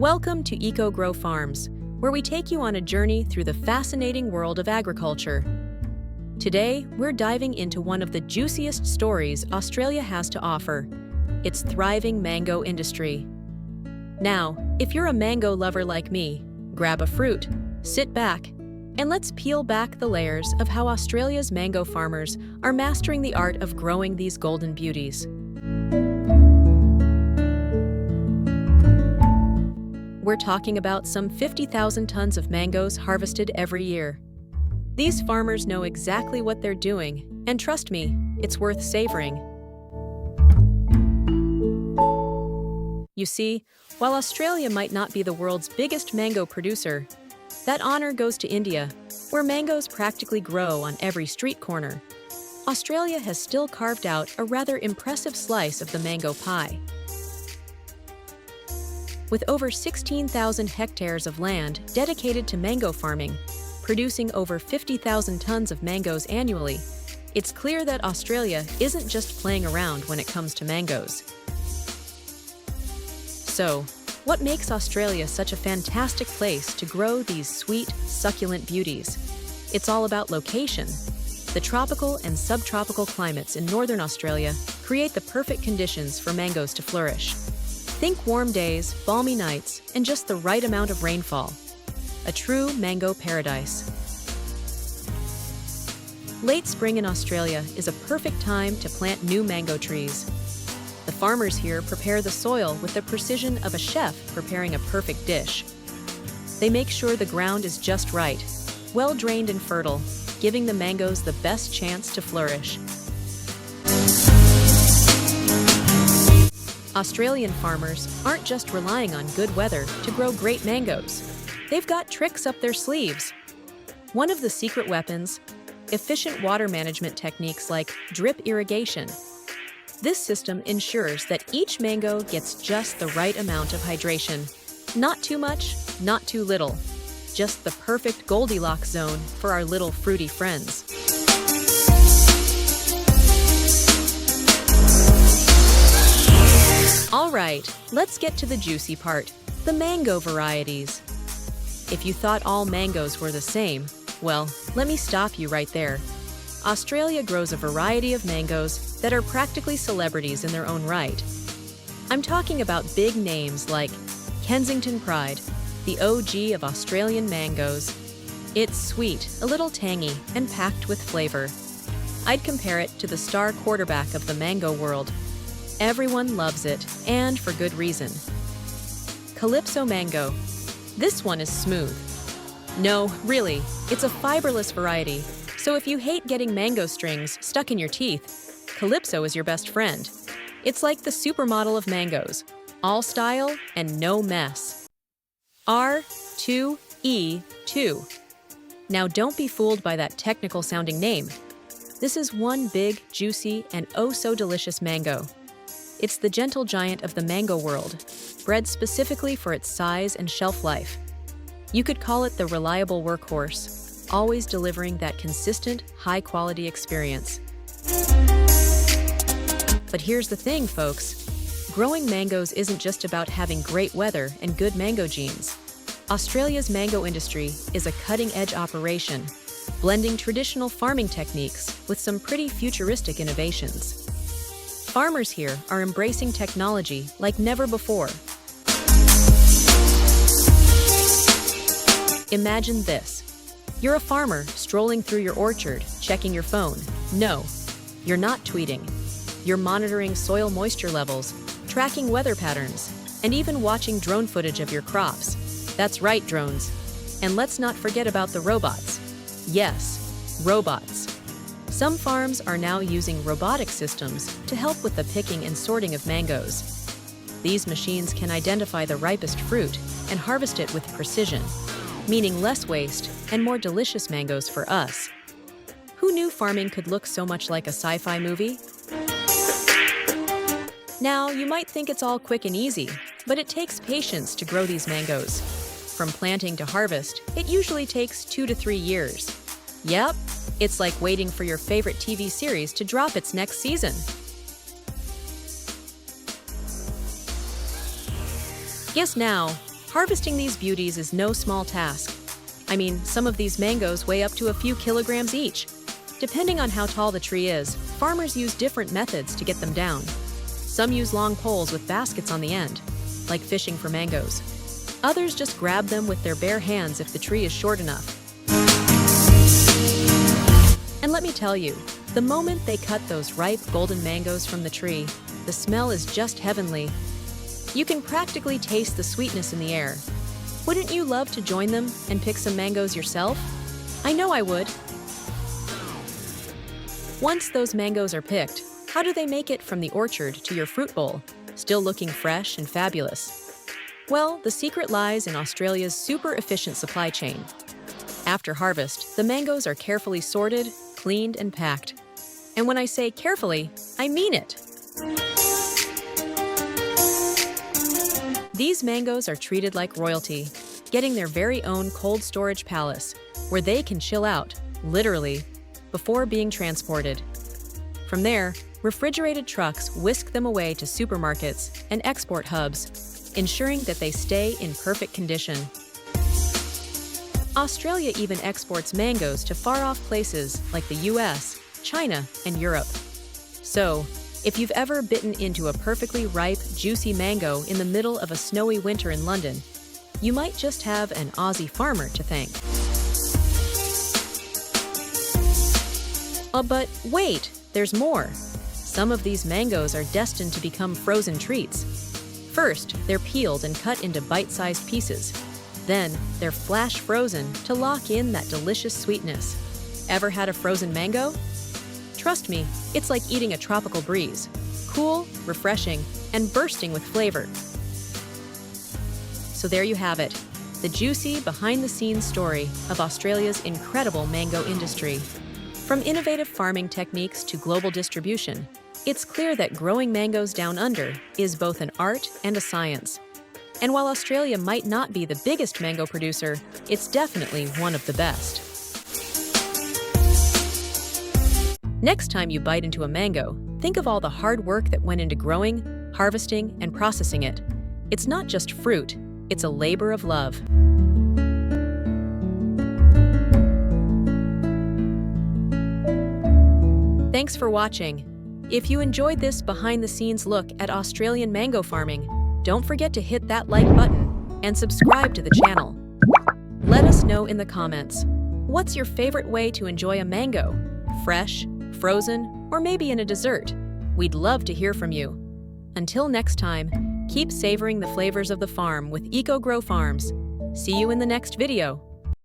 Welcome to EcoGrow Farms, where we take you on a journey through the fascinating world of agriculture. Today, we're diving into one of the juiciest stories Australia has to offer, its thriving mango industry. Now, if you're a mango lover like me, grab a fruit, sit back, and let's peel back the layers of how Australia's mango farmers are mastering the art of growing these golden beauties. We're talking about some 50,000 tons of mangoes harvested every year. These farmers know exactly what they're doing, and trust me, it's worth savoring. You see, while Australia might not be the world's biggest mango producer, that honor goes to India, where mangoes practically grow on every street corner. Australia has still carved out a rather impressive slice of the mango pie. With over 16,000 hectares of land dedicated to mango farming, producing over 50,000 tons of mangoes annually, it's clear that Australia isn't just playing around when it comes to mangoes. So, what makes Australia such a fantastic place to grow these sweet, succulent beauties? It's all about location. The tropical and subtropical climates in northern Australia create the perfect conditions for mangoes to flourish. Think warm days, balmy nights, and just the right amount of rainfall. A true mango paradise. Late spring in Australia is a perfect time to plant new mango trees. The farmers here prepare the soil with the precision of a chef preparing a perfect dish. They make sure the ground is just right, well drained and fertile, giving the mangoes the best chance to flourish. Australian farmers aren't just relying on good weather to grow great mangoes. They've got tricks up their sleeves. One of the secret weapons, efficient water management techniques like drip irrigation. This system ensures that each mango gets just the right amount of hydration. Not too much, not too little. Just the perfect Goldilocks zone for our little fruity friends. All right, let's get to the juicy part, the mango varieties. If you thought all mangoes were the same, well, let me stop you right there. Australia grows a variety of mangoes that are practically celebrities in their own right. I'm talking about big names like Kensington Pride, the OG of Australian mangoes. It's sweet, a little tangy, and packed with flavor. I'd compare it to the star quarterback of the mango world. Everyone loves it, and for good reason. Calypso mango. This one is smooth. No, really, it's a fiberless variety, so if you hate getting mango strings stuck in your teeth, Calypso is your best friend. It's like the supermodel of mangoes, all style and no mess. R2E2. Now don't be fooled by that technical-sounding name. This is one big, juicy, and oh-so-delicious mango. It's the gentle giant of the mango world, bred specifically for its size and shelf life. You could call it the reliable workhorse, always delivering that consistent, high-quality experience. But here's the thing, folks. Growing mangoes isn't just about having great weather and good mango genes. Australia's mango industry is a cutting-edge operation, blending traditional farming techniques with some pretty futuristic innovations. Farmers here are embracing technology like never before. Imagine this. You're a farmer strolling through your orchard, checking your phone. No, you're not tweeting. You're monitoring soil moisture levels, tracking weather patterns, and even watching drone footage of your crops. That's right, drones. And let's not forget about the robots. Yes, robots. Some farms are now using robotic systems to help with the picking and sorting of mangoes. These machines can identify the ripest fruit and harvest it with precision, meaning less waste and more delicious mangoes for us. Who knew farming could look so much like a sci-fi movie? Now, you might think it's all quick and easy, but it takes patience to grow these mangoes. From planting to harvest, it usually takes 2 to 3 years. Yep, it's like waiting for your favorite TV series to drop its next season. Guess now, Harvesting these beauties is no small task. I mean, some of these mangoes weigh up to a few kilograms each. Depending on how tall the tree is, farmers use different methods to get them down. Some use long poles with baskets on the end, like fishing for mangoes. Others just grab them with their bare hands if the tree is short enough. And let me tell you, the moment they cut those ripe golden mangoes from the tree, the smell is just heavenly. You can practically taste the sweetness in the air. Wouldn't you love to join them and pick some mangoes yourself? I know I would. Once those mangoes are picked, how do they make it from the orchard to your fruit bowl, still looking fresh and fabulous? Well, the secret lies in Australia's super efficient supply chain. After harvest, the mangoes are carefully sorted, cleaned, and packed. And when I say carefully, I mean it. These mangoes are treated like royalty, getting their very own cold storage palace, where they can chill out, literally, before being transported. From there, refrigerated trucks whisk them away to supermarkets and export hubs, ensuring that they stay in perfect condition. Australia even exports mangoes to far-off places like the US, China, and Europe. So, if you've ever bitten into a perfectly ripe, juicy mango in the middle of a snowy winter in London, you might just have an Aussie farmer to thank. But wait, there's more. Some of these mangoes are destined to become frozen treats. First, they're peeled and cut into bite-sized pieces. Then, they're flash frozen to lock in that delicious sweetness. Ever had a frozen mango? Trust me, it's like eating a tropical breeze. Cool, refreshing, and bursting with flavor. So there you have it, the juicy, behind-the-scenes story of Australia's incredible mango industry. From innovative farming techniques to global distribution, it's clear that growing mangoes down under is both an art and a science. And while Australia might not be the biggest mango producer, it's definitely one of the best. Next time you bite into a mango, think of all the hard work that went into growing, harvesting, and processing it. It's not just fruit, it's a labor of love. Thanks for watching. If you enjoyed this behind-the-scenes look at Australian mango farming, don't forget to hit that like button and subscribe to the channel. Let us know in the comments, what's your favorite way to enjoy a mango? Fresh, frozen, or maybe in a dessert? We'd love to hear from you. Until next time, keep savoring the flavors of the farm with EcoGrow Farms. See you in the next video.